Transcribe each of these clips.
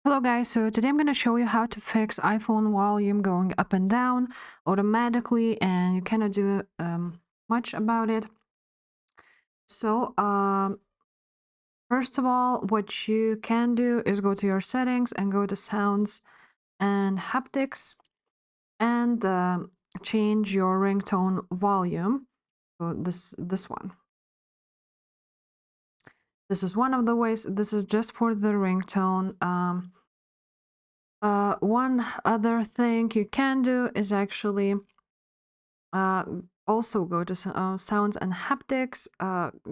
Hello guys, so today I'm going to show you how to fix iPhone volume going up and down automatically, and you cannot do much about it. So first of all, what you can do is go to your settings and go to sounds and haptics and change your ringtone volume. So this one. This is one of the ways. This is just for the ringtone. One other thing you can do is actually uh, also go to sounds and haptics,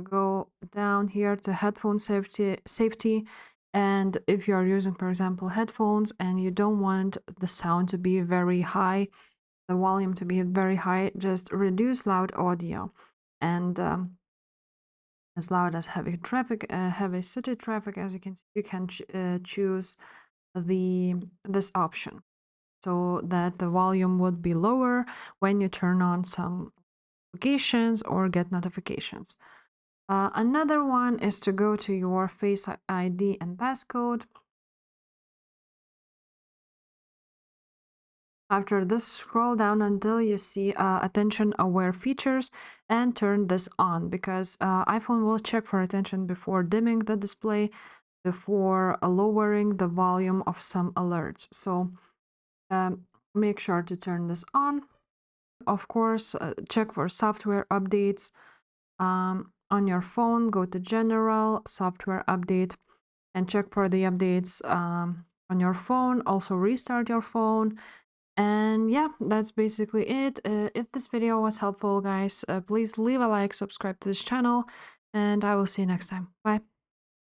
go down here to headphone safety. And if you are using, for example, headphones and you don't want the sound to be very high, the volume to be very high, just reduce loud audio. And as loud as heavy traffic, heavy city traffic, as you can see, you can choose this option so that the volume would be lower when you turn on some applications or get notifications. Another one is to go to your Face ID and passcode. After this, scroll down until you see attention aware features and turn this on, because iPhone will check for attention before dimming the display, before lowering the volume of some alerts. So make sure to turn this on. Of course, check for software updates. On your phone, go to General, Software Update, and check for the updates on your phone. Also, restart your phone. And yeah, that's basically it. If this video was helpful, guys, please leave a like, subscribe to this channel, and I will see you next time. Bye.